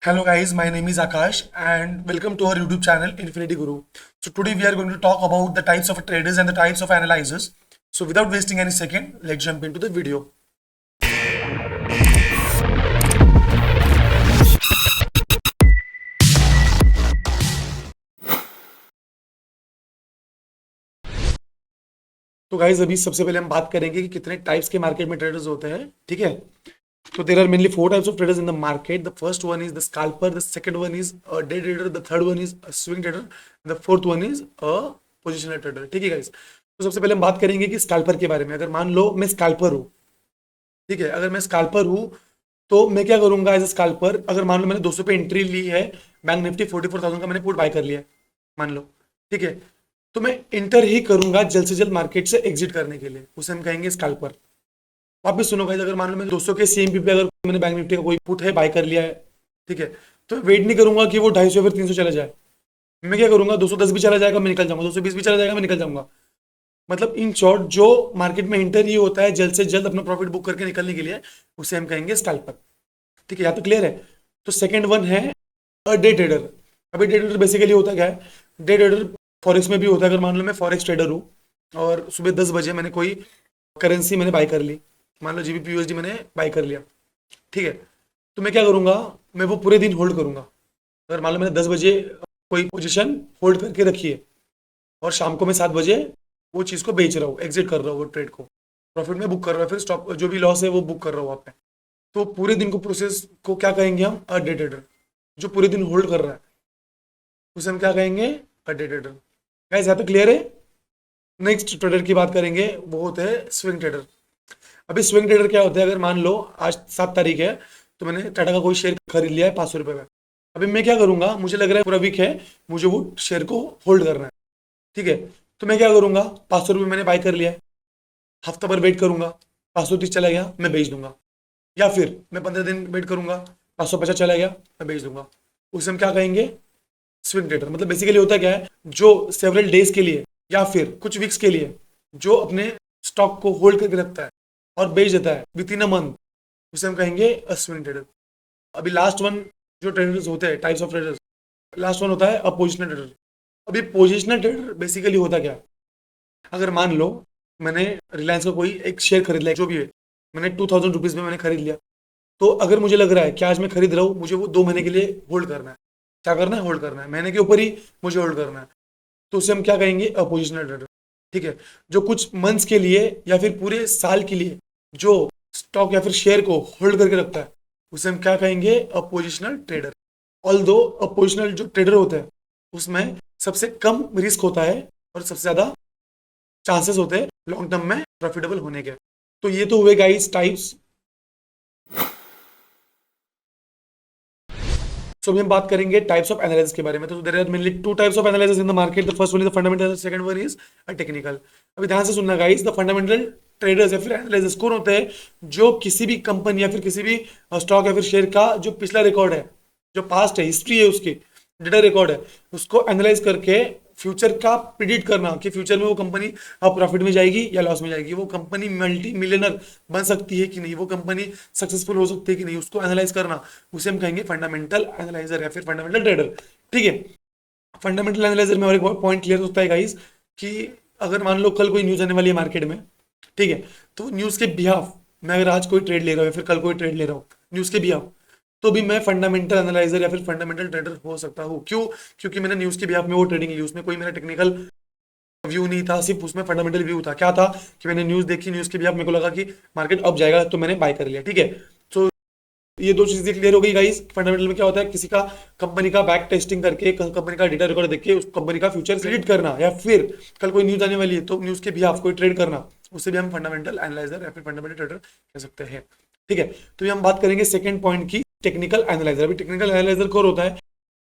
Hello guys, my name is Akash and welcome to our YouTube channel Infinity Guru. So today we are going to talk about the types of traders and the types of analyzers. So without wasting any second, let's jump into the video. तो guys अभी सबसे पहले हम बात करेंगे कि कितने types के मार्केट में ट्रेडर्स होते हैं, ठीक है। So there are mainly four types of traders in the market. The first one is the scalper, the second one is a day trader, the third one is a swing trader, and the fourth one is a positional trader. ठीक है guys. तो सबसे पहले हम बात करेंगे कि scalper के बारे में। अगर मान लो मैं स्कैल्पर हूँ, ठीक है, अगर मैं स्कैल्पर हूँ तो मैं क्या करूंगा एज ए स्कैल्पर। अगर मान लो मैंने 200 पे एंट्री ली है, बैंक निफ्टी 44,000 का मैंने पुट बाय कर लिया है, मान लो, ठीक है, तो मैं इंटर ही करूंगा जल्द से जल्द मार्केट से एग्जिट करने के लिए, उसे हम कहेंगे स्कैल्पर। वापस सुनो गाइस, अगर मान लो मैं 200 के सीएमपी पे अगर मैंने बैंक निफ्टी का कोई पुट है बाय कर लिया है, ठीक है, तो वेट नहीं करूंगा कि वो 250 फिर 300 चला जाए। मैं क्या करूंगा, 210 भी चला जाएगा मैं निकल जाऊंगा, 220 भी चला जाएगा मैं निकल जाऊंगा। मतलब इन शॉर्ट जो मार्केट में इंटर ही होता है जल्द से जल्द अपना प्रॉफिट बुक करके निकलने के लिए, उसे हम कहेंगे स्कैल्पर। ठीक है, यहाँ तो क्लियर है। तो सेकेंड वन है अ डे ट्रेडर। अभी डे ट्रेडर बेसिकली होता क्या है, डे ट्रेडर फॉरेक्स में भी होता है। अगर मान लो मैं फॉरेक्स ट्रेडर हूँ और सुबह 10 बजे मैंने कोई करेंसी मैंने बाय कर ली, मान लो जीबीपी यूएसडी मैंने बाय कर लिया, ठीक है, तो मैं क्या करूंगा, मैं वो पूरे दिन होल्ड करूंगा। अगर मान लो मैंने 10 बजे कोई पोजीशन होल्ड करके रखी है और शाम को मैं 7 बजे वो चीज़ को बेच रहा हूँ, एग्जिट कर रहा हूँ, वो ट्रेड को प्रॉफिट में बुक कर रहा हूँ, फिर स्टॉप जो भी लॉस है वो बुक कर रहा हूँ वहाँ पे, तो पूरे दिन को प्रोसेस को क्या कहेंगे हम, अ डे ट्रेडर। जो पूरे दिन होल्ड कर रहा है उसे हम क्या कहेंगे, अ डे ट्रेडर। गाइस यहाँ पे क्लियर है। नेक्स्ट ट्रेडर की बात करेंगे, वो होते हैं स्विंग ट्रेडर। अभी स्विंग ट्रेडर क्या होता है, अगर मान लो आज 7 तारीख है तो मैंने टाटा का कोई शेयर खरीद लिया है 500 रुपये में। अभी मैं क्या करूंगा, मुझे लग रहा है पूरा वीक है, मुझे वो शेयर को होल्ड करना है, ठीक है, तो मैं क्या करूंगा, 500 रुपये मैंने बाय कर लिया है, हफ्ता भर वेट करूंगा, 530 चला गया मैं बेच दूंगा, या फिर मैं 15 दिन वेट करूंगा, 550 चला गया मैं बेच दूंगा। उसे हम क्या कहेंगे, स्विंग ट्रेडर। मतलब बेसिकली होता क्या है, जो सेवरल डेज के लिए या फिर कुछ वीक्स के लिए जो अपने स्टॉक को होल्ड करके रखता है और बेच देता है विद इन अ मंथ, उसे हम कहेंगे अ स्विंग ट्रेडर। अभी लास्ट वन जो ट्रेडर्स होते हैं, types of traders, last one होता है अ पोजिशनल ट्रेडर। अभी पोजिशनल ट्रेडर बेसिकली होता क्या है, अगर मान लो मैंने रिलायंस का कोई एक शेयर खरीद लिया, जो भी है, मैंने 2000 रुपीज़ में मैंने खरीद लिया, तो अगर मुझे लग रहा है कि आज मैं खरीद रहा हूँ, मुझे वो 2 महीने के लिए होल्ड करना है। क्या करना है, होल्ड करना है, महीने के ऊपर ही मुझे होल्ड करना है, तो उसे हम क्या कहेंगे, अपोजिशनल ट्रेडर। ठीक है, जो कुछ मंथ्स के लिए या फिर पूरे साल के लिए जो स्टॉक या फिर शेयर को होल्ड करके रखता है, उसे हम क्या कहेंगे, अपोजिशनल ट्रेडर। ऑल दो अपोजिशनल जो ट्रेडर होते हैं उसमें सबसे कम रिस्क होता है और सबसे ज्यादा चांसेस होते हैं लॉन्ग टर्म में प्रॉफिटेबल होने के। तो ये तो हुए गाइस टाइप्स। सो अभी हम बात करेंगे टाइप्स ऑफ एनालिसिस के बारे में। तो there are mainly two types of analysis in the market. The first one is the fundamental, second one is a technical. अभी ध्यान से सुनना गाइस, द फंडामेंटल ट्रेडर्स या फिर एनालिसिस कौन होते हैं, जो किसी भी कंपनी या फिर किसी भी स्टॉक या फिर शेयर का जो पिछला रिकॉर्ड है, जो पास्ट है, हिस्ट्री है, उसकी डेटा रिकॉर्ड है, उसको एनालाइज करके फ्यूचर का प्रिडिक्ट करना कि फ्यूचर में वो कंपनी प्रॉफिट में जाएगी या लॉस में जाएगी, वो कंपनी मल्टी मिलियनर बन सकती है कि नहीं, वो कंपनी सक्सेसफुल हो सकती है कि नहीं, उसको एनालाइज करना, उसे हम कहेंगे फंडामेंटल एनालाइजर या फिर फंडामेंटल ट्रेडर। ठीक है, फंडामेंटल एनालाइजर में और एक पॉइंट क्लियर होता है गाइस कि अगर मान लो कल कोई न्यूज आने वाली है मार्केट में, ठीक है, तो न्यूज के बिहाफ मैं अगर आज कोई ट्रेड ले रहा हूँ या फिर कल कोई ट्रेड ले रहा हूँ न्यूज के बिहाफ, तो भी मैं फंडामेंटल एनालाइजर या फिर फंडामेंटल ट्रेडर हो सकता हूँ। क्यों, क्योंकि मैंने न्यूज के बिहाफ में वो ट्रेडिंग ली, उसमें कोई मेरा टेक्निकल व्यू नहीं था, सिर्फ उसमें फंडामेंटल व्यू था। क्या था कि मैंने न्यूज देखी, न्यूज के बिहाफ मेरे को लगा कि मार्केट अप जाएगा तो मैंने बाय कर लिया। ठीक है, तो ये दो चीजें क्लियर हो गई गाइस। फंडामेंटल में क्या होता है, किसी का कंपनी का बैक टेस्टिंग करके कंपनी का डेटा रिकॉर्ड देख के उस कंपनी का फ्यूचर प्रेडिक्ट करना, या फिर कल कोई न्यूज आने वाली है तो न्यूज के बिहाफ कोई ट्रेड करना, उसे भी हम फंडामेंटल एनालाइजर या फिर फंडामेंटल ट्रेडर कह सकते हैं। ठीक है, तो ये हम बात करेंगे सेकंड पॉइंट की, टेक्निकल एनालाइजर। अभी टेक्निकल एनालाइजर कौन होता है,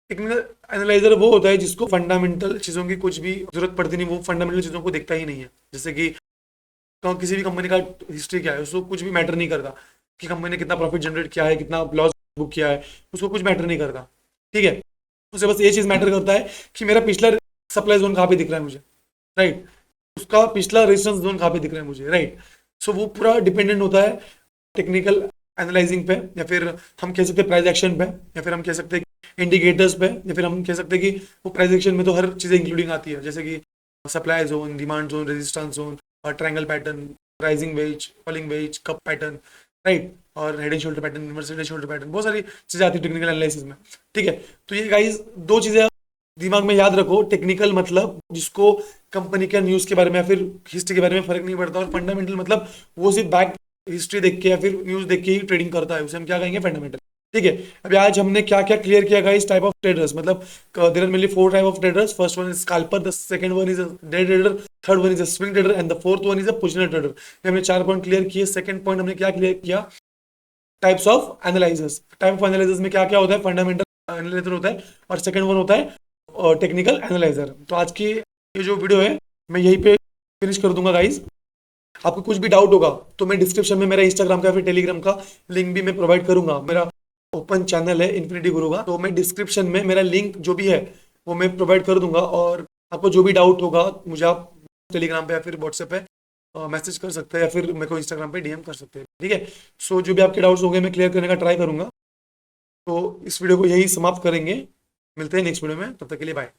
टेक्निकल एनालाइजर वो होता है जिसको फंडामेंटल चीजों की कुछ भी जरूरत पड़ती नहीं, वो फंडामेंटल चीजों को देखता ही नहीं है। जैसे कि किसी भी कंपनी का हिस्ट्री क्या है, उसको कुछ भी मैटर नहीं करता कि कंपनी ने कितना प्रॉफिट जनरेट किया है, कितना लॉस बुक किया है, उसको कुछ मैटर नहीं करता। ठीक है, उसे बस ये चीज मैटर करता है कि मेरा पिछला सप्लाई जोन कहाँ पे दिख रहा है मुझे, राइट, उसका पिछला रेजिस्टेंस जोन कहाँ पे दिख रहा है मुझे, राइट। सो वो पूरा डिपेंडेंट होता है टेक्निकल एनालाइजिंग पे, या फिर हम कह सकते हैं प्राइस एक्शन पे, या फिर हम कह सकते हैं इंडिकेटर्स पे, या फिर हम कह सकते हैं कि वो प्राइस एक्शन में तो हर चीज़ इंक्लूडिंग आती है, जैसे कि supply zone, demand zone, resistance zone, और triangle pattern, rising wedge, falling wedge, cup pattern, right, और head and shoulder pattern, inverse head and shoulder pattern, बहुत सारी चीज़ें आती है टेक्निकल एनालिसिस में। ठीक है, तो ये गाइस दो चीज़ें दिमाग में याद रखो। टेक्निकल मतलब जिसको कंपनी के न्यूज़ के बारे में या फिर हिस्ट्री के बारे में फर्क नहीं पड़ता, और फंडामेंटल मतलब वो सिर्फ बैक हिस्ट्री देख के या फिर न्यूज़ देख के ही ट्रेडिंग करता है, उसे हम क्या कहेंगे, फंडामेंटल। ठीक है, अभी आज हमने क्या क्या क्लियर किया गाइस, टाइप ऑफ ट्रेडर्स, मतलब there are mainly 4 type of traders. First one is scalper, the second one is a day trader, third one is a swing trader, and the fourth one is a positional trader. ये हमने 4 point clear किए। Second point हमने क्या clear किया, types of analysis. Type of analysis में क्या क्या होता है, फंडामेंटल एनालिसिस होता है, और सेकंड वन होता है टेक्निकल एनालाइजर। तो आज की ये जो वीडियो है मैं यहीं पे फिनिश कर दूंगा गाइस। आपको कुछ भी डाउट होगा तो मैं डिस्क्रिप्शन में मेरा इंस्टाग्राम का या फिर टेलीग्राम का लिंक भी मैं प्रोवाइड करूंगा। मेरा ओपन चैनल है इन्फिनिटी गुरु का, तो मैं डिस्क्रिप्शन में मेरा लिंक जो भी है वो मैं प्रोवाइड कर दूंगा, और आपको जो भी डाउट होगा मुझे आप टेलीग्राम पे या फिर व्हाट्सएप पे मैसेज कर सकते हैं, या फिर मेरे को इंस्टाग्राम पे डीएम कर सकते हैं। ठीक है, सो जो भी आपके डाउट्स होंगे मैं क्लियर करने का ट्राई करूंगा। तो इस वीडियो को यही समाप्त करेंगे, मिलते हैं नेक्स्ट वीडियो में, तब तक के लिए बाय।